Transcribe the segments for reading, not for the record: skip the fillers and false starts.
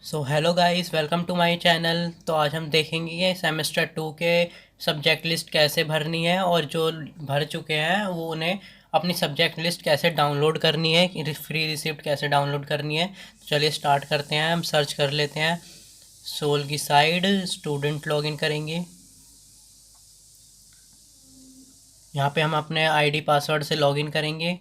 So hello guys, welcome to my channel. तो आज हम देखेंगे कि सेमेस्टर 2 के सब्जेक्ट लिस्ट कैसे भरनी है और जो भर चुके हैं वो उन्हें अपनी सब्जेक्ट लिस्ट कैसे डाउनलोड करनी है, फ्री रिसिप्ट कैसे डाउनलोड करनी है। तो चलिए स्टार्ट करते हैं। हम सर्च कर लेते हैं सोल की साइड, स्टूडेंट लॉगिन करेंगे। यहाँ पे हम अपने आईडी पासवर्ड से लॉगिन करेंगे।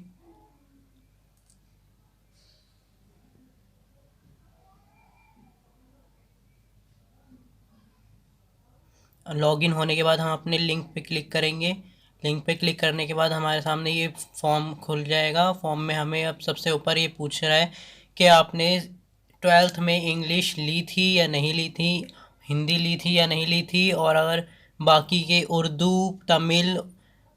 लॉगिन होने के बाद हम अपने लिंक पे क्लिक करेंगे। लिंक पे क्लिक करने के बाद हमारे सामने ये फॉर्म खुल जाएगा। फॉर्म में हमें अब सबसे ऊपर ये पूछ रहा है कि आपने ट्वेल्थ में इंग्लिश ली थी या नहीं ली थी, हिंदी ली थी या नहीं ली थी, और अगर बाकी के उर्दू, तमिल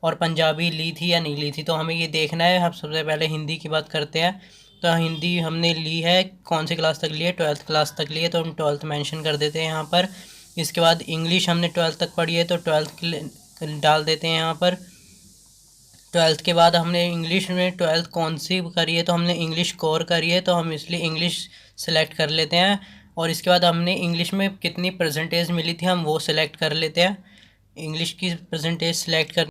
और पंजाबी ली थी या नहीं ली थी। तो हमें ये देखना है। हम सबसे पहले हिंदी की बात करते हैं। तो हिंदी हमने ली है, कौन सी क्लास तक ली है? ट्वेल्थ क्लास तक ली है, तो हम ट्वेल्थ मेंशन कर देते हैं यहाँ पर। इसके बाद इंग्लिश हमने ट्वेल्थ तक पढ़ी है तो ट्वेल्थ डाल देते हैं यहाँ पर। ट्वेल्थ के बाद हमने इंग्लिश में ट्वेल्थ कौन सी करी है, तो हमने इंग्लिश कोर करी है, तो हम इसलिए इंग्लिश सेलेक्ट कर लेते हैं। और इसके बाद हमने इंग्लिश में कितनी परसेंटेज मिली थी हम वो सिलेक्ट कर लेते हैं। इंग्लिश की परसेंटेज सेलेक्ट कर,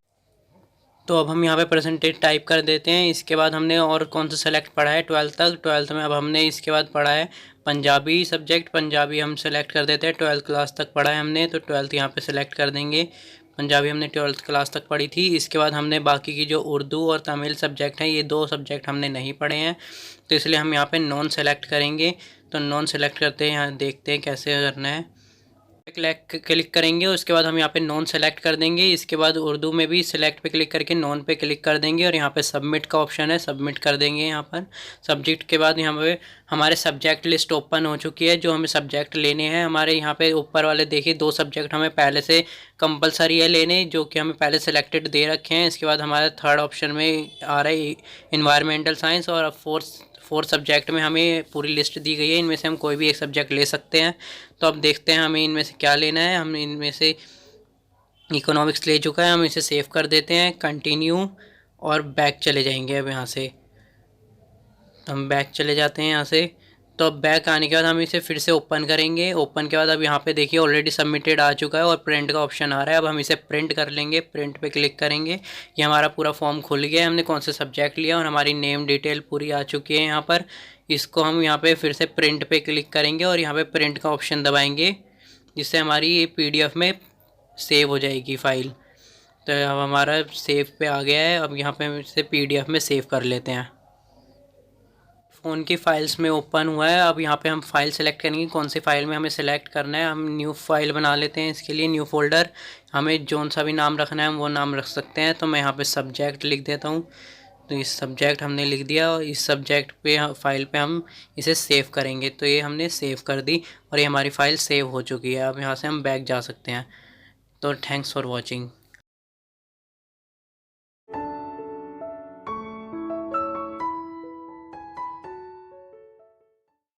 तो अब हम यहाँ पे परसेंटेज टाइप कर देते हैं। इसके बाद हमने और कौन सा सेलेक्ट पढ़ा है ट्वेल्थ तक। ट्वेल्थ में अब हमने इसके बाद पढ़ा है पंजाबी सब्जेक्ट। पंजाबी हम सेलेक्ट कर देते हैं। ट्वेल्थ क्लास तक पढ़ा है हमने, तो ट्वेल्थ यहाँ पे सेलेक्ट कर देंगे। पंजाबी हमने ट्वेल्थ क्लास तक पढ़ी थी। इसके बाद हमने बाकी की जो उर्दू और तमिल सब्जेक्ट हैं, ये दो सब्जेक्ट हमने नहीं पढ़े हैं, तो इसलिए हम यहाँ पर नॉन सेलेक्ट करेंगे। तो नॉन सेलेक्ट करते हैं, यहाँ देखते हैं कैसे करना है। क्लिक करेंगे, उसके बाद हम यहाँ पे नॉन सेलेक्ट कर देंगे। इसके बाद उर्दू में भी सिलेक्ट पे क्लिक करके नॉन पे क्लिक कर देंगे और यहाँ पे सबमिट का ऑप्शन है, सबमिट कर देंगे यहाँ पर। सब्जेक्ट के बाद यहाँ पे हमारे सब्जेक्ट लिस्ट ओपन हो चुकी है। जो हमें सब्जेक्ट लेने हैं, हमारे यहाँ पे ऊपर वाले देखिए दो सब्जेक्ट हमें पहले से कंपलसरी है लेने, जो कि हमें पहले सेलेक्टेड दे रखे हैं। इसके बाद हमारे थर्ड ऑप्शन में आ रहा है इन्वायरमेंटल साइंस, और फोर्थ सब्जेक्ट में हमें पूरी लिस्ट दी गई है। इनमें से हम कोई भी एक सब्जेक्ट ले सकते हैं। तो अब देखते हैं हमें इनमें से क्या लेना है। हम इनमें से इकोनॉमिक्स ले चुका है, हम इसे सेव कर देते हैं, कंटिन्यू, और बैक चले जाएंगे अब यहाँ से। तो हम बैक चले जाते हैं यहाँ से। तो अब बैक आने के बाद हम इसे फिर से ओपन करेंगे। ओपन के बाद अब यहाँ पे देखिए ऑलरेडी सबमिटेड आ चुका है और प्रिंट का ऑप्शन आ रहा है। अब हम इसे प्रिंट कर लेंगे, प्रिंट पे क्लिक करेंगे। ये हमारा पूरा फॉर्म खुल गया है, हमने कौन सा सब्जेक्ट लिया और हमारी नेम डिटेल पूरी आ चुकी है यहाँ पर। इसको हम यहाँ पे फिर से प्रिंट पे क्लिक करेंगे और यहाँ पे प्रिंट का ऑप्शन दबाएंगे, जिससे हमारी ये PDF में सेव हो जाएगी फाइल। तो अब हमारा सेव पे आ गया है। अब यहाँ पे हम इसे PDF में सेव कर लेते हैं। फ़ोन की फ़ाइल्स में ओपन हुआ है। अब यहाँ पे हम फ़ाइल सेलेक्ट करेंगे, कौन सी फ़ाइल में हमें सेलेक्ट करना है। हम न्यू फ़ाइल बना लेते हैं। इसके लिए न्यू फ़ोल्डर, हमें जौन सा भी नाम रखना है हम वो नाम रख सकते हैं। तो मैं यहाँ पे सब्जेक्ट लिख देता हूँ। तो इस सब्जेक्ट हमने लिख दिया और इस सब्जेक्ट पे फ़ाइल पे हम इसे सेव करेंगे। तो ये हमने सेव कर दी और ये हमारी फ़ाइल सेव हो चुकी है। अब यहाँ से हम बैक जा सकते हैं। तो थैंक्स फॉर वॉचिंग।